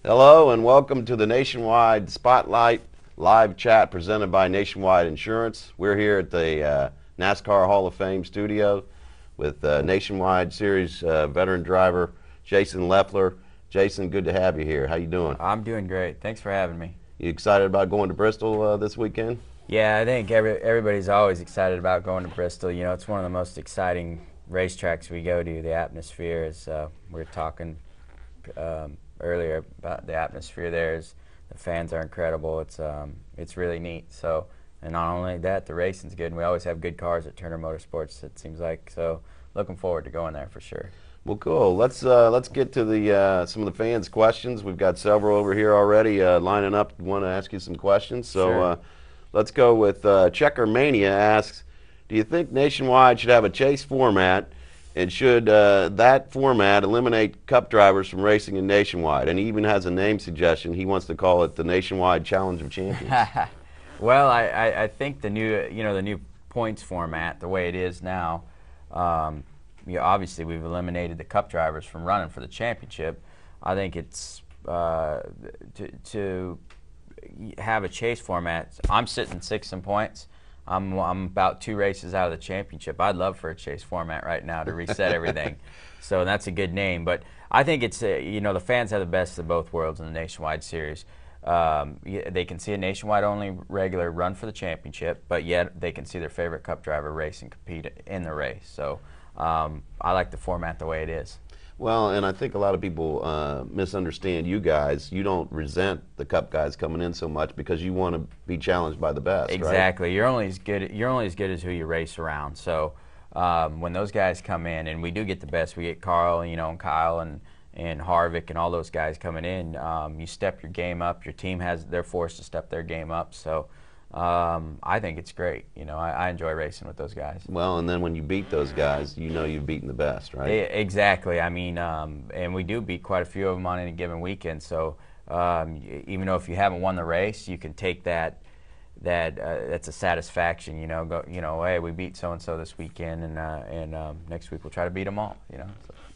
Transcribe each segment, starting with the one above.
Hello and welcome to the Nationwide Spotlight live chat presented by Nationwide Insurance. We're here at the NASCAR Hall of Fame studio with Nationwide Series veteran driver Jason Leffler. Jason, good to have you here. How you doing? I'm doing great. Thanks for having me. You excited about going to Bristol this weekend? Yeah, I think everybody's always excited about going to Bristol. You know, it's one of the most exciting racetracks we go to. The atmosphere is, we were talking earlier about the atmosphere there. The fans are incredible. It's really neat. So, and not only that, the racing's good, and we always have good cars at Turner Motorsports, it seems like. So, looking forward to going there for sure. Well, cool. Let's get to the some of the fans' questions. We've got several over here already lining up. Want to ask you some questions. So Sure. let's go with Checker Mania asks, do you think Nationwide should have a chase format, and should that format eliminate Cup drivers from racing in Nationwide? And he even has a name suggestion. He wants to call it the Nationwide Challenge of Champions. Well, I think the new points format, the way it is now. Obviously, we've eliminated the Cup drivers from running for the championship. I think it's to have a chase format. I'm sitting sixth in points. I'm about 2 races out of the championship. I'd love for a chase format right now to reset everything. So that's a good name. But I think it's the fans have the best of both worlds in the Nationwide Series. They can see a Nationwide only regular run for the championship, but yet they can see their favorite Cup driver race and compete in the race. So I like the format the way it is. Well, and I think a lot of people misunderstand you guys. You don't resent the Cup guys coming in so much because you want to be challenged by the best. Exactly. Right? You're only as good as who you race around. So when those guys come in, and we do get the best, we get Carl, and Kyle and Harvick and all those guys coming in. You step your game up. Your team they're forced to step their game up. So. I think it's great. I enjoy racing with those guys. Well, and then when you beat those guys, you've beaten the best, right? Exactly. I mean, and we do beat quite a few of them on any given weekend. So even though if you haven't won the race, you can take that. That's a satisfaction. Hey, we beat so and so this weekend, and next week we'll try to beat them all.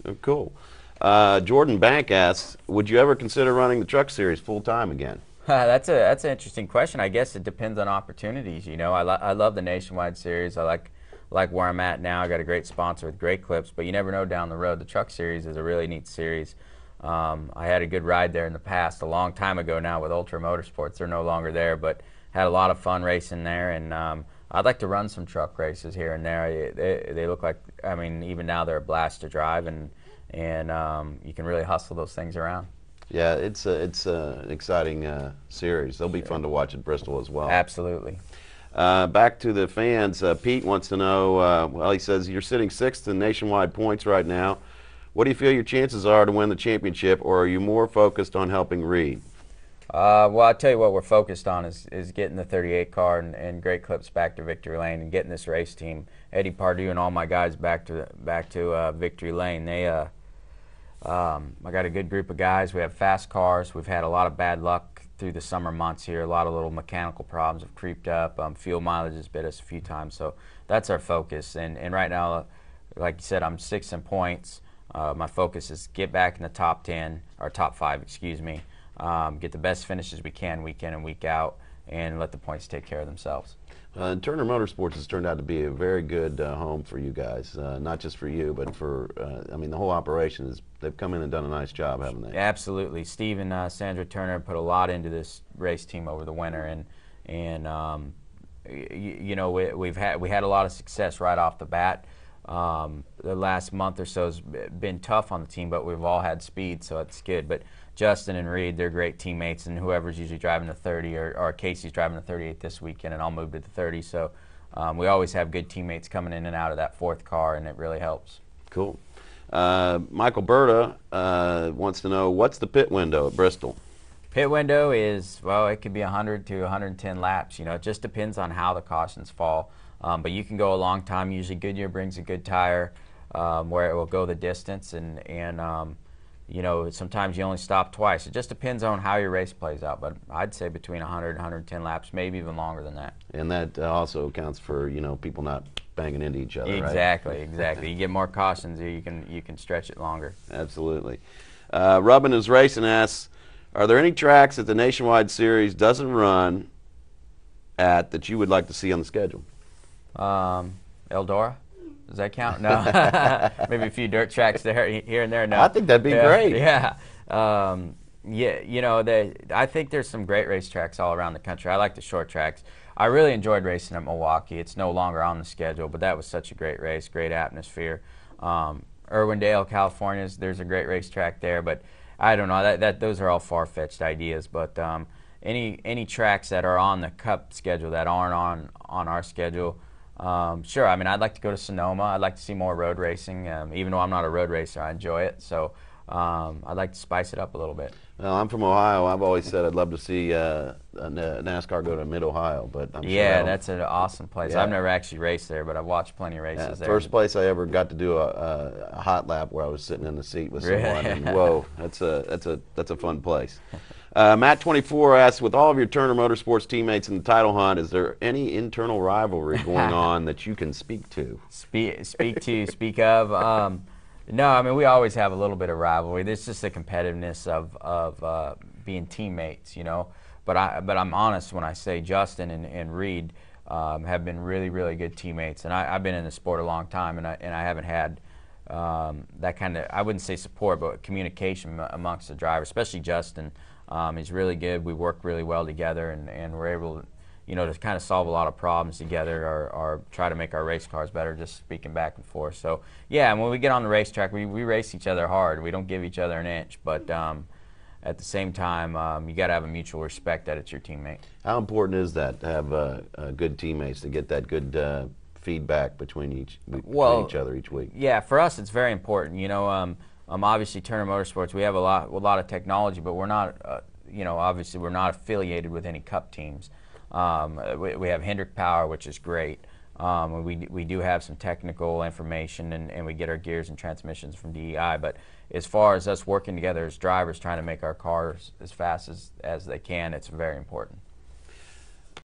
So. Cool. Jordan Bank asks, would you ever consider running the Truck Series full time again? That's an interesting question. I guess it depends on opportunities. I love the Nationwide Series. I like where I'm at now. I got a great sponsor with great clips, but you never know down the road. The Truck Series is a really neat series. I had a good ride there in the past, a long time ago now with Ultra Motorsports. They're no longer there, but had a lot of fun racing there. And I'd like to run some truck races here and there. They look like, even now they're a blast to drive, and you can really hustle those things around. Yeah, it's an exciting series. They'll be fun to watch at Bristol as well. Absolutely. Back to the fans. Pete wants to know, he says, you're sitting 6th in nationwide points right now. What do you feel your chances are to win the championship, or are you more focused on helping Reed? Well, I'll tell you what we're focused on is getting the 38 car and great clips back to Victory Lane and getting this race team, Eddie Pardue and all my guys back to Victory Lane. I got a good group of guys. We have fast cars. We've had a lot of bad luck through the summer months here. A lot of little mechanical problems have creeped up. Fuel mileage has bit us a few times. So that's our focus. And right now, like you said, I'm 6th in points. My focus is get back in the top 10, or top 5, excuse me. Get the best finishes we can week in and week out, and let the points take care of themselves. Turner Motorsports has turned out to be a very good home for you guys, not just for you, but for, the whole operation. They've come in and done a nice job, haven't they? Absolutely. Steve and Sandra Turner put a lot into this race team over the winter, and we had a lot of success right off the bat. The last month or so has been tough on the team, but we've all had speed, so it's good. But Justin and Reed, they're great teammates, and whoever's usually driving the 30, or Casey's driving the 38 this weekend, and I'll move to the 30. So we always have good teammates coming in and out of that 4th car, and it really helps. Cool. Michael Berta wants to know, what's the pit window at Bristol? Pit window is, well, it could be 100 to 110 laps. It just depends on how the cautions fall. But you can go a long time. Usually Goodyear brings a good tire where it will go the distance, and sometimes you only stop twice. It just depends on how your race plays out, but I'd say between 100 and 110 laps, maybe even longer than that. And that also accounts for, people not banging into each other, exactly, right? Exactly. You get more cautions, you can stretch it longer. Absolutely. Rubbin is Racing asks, Are there any tracks that the Nationwide Series doesn't run at that you would like to see on the schedule? Eldora? Does that count? No. Maybe a few dirt tracks there, here and there. No. I think that'd be great. Yeah. Yeah, you know, I think there's some great racetracks all around the country. I like the short tracks. I really enjoyed racing at Milwaukee. It's no longer on the schedule, but that was such a great race, great atmosphere. Irwindale, California, there's a great racetrack there, but I don't know. Those are all far-fetched ideas. But any tracks that are on the Cup schedule that aren't on our schedule, sure. I mean, I'd like to go to Sonoma. I'd like to see more road racing. Even though I'm not a road racer, I enjoy it. So I'd like to spice it up a little bit. Well, I'm from Ohio. I've always said I'd love to see NASCAR go to Mid-Ohio, but I'm yeah, sure that's an awesome place. Yeah. I've never actually raced there, but I've watched plenty of races there. First place I ever got to do a hot lap where I was sitting in the seat with someone, and whoa, that's a fun place. Matt24 asks, with all of your Turner Motorsports teammates in the title hunt, is there any internal rivalry going on that you can speak to? Speak of. No, I mean, we always have a little bit of rivalry. There's just the competitiveness of being teammates, you know. But I'm honest when I say Justin and Reed have been really, really good teammates. And I've been in the sport a long time, and I haven't had that kind of, I wouldn't say support, but communication amongst the drivers, especially Justin. He's really good. We work really well together, and we're able to, you know, to kind of solve a lot of problems together or try to make our race cars better, just speaking back and forth. So, yeah, and when we get on the racetrack, we race each other hard. We don't give each other an inch, but at the same time, you got to have a mutual respect that it's your teammate. How important is that to have good teammates, to get that good feedback between each other each week? Yeah, for us, it's very important. You know, obviously Turner Motorsports, we have a lot of technology, but we're not, you know, obviously we're not affiliated with any Cup teams. We have Hendrick Power, which is great. We do have some technical information, and we get our gears and transmissions from DEI. But as far as us working together as drivers trying to make our cars as fast as they can, it's very important.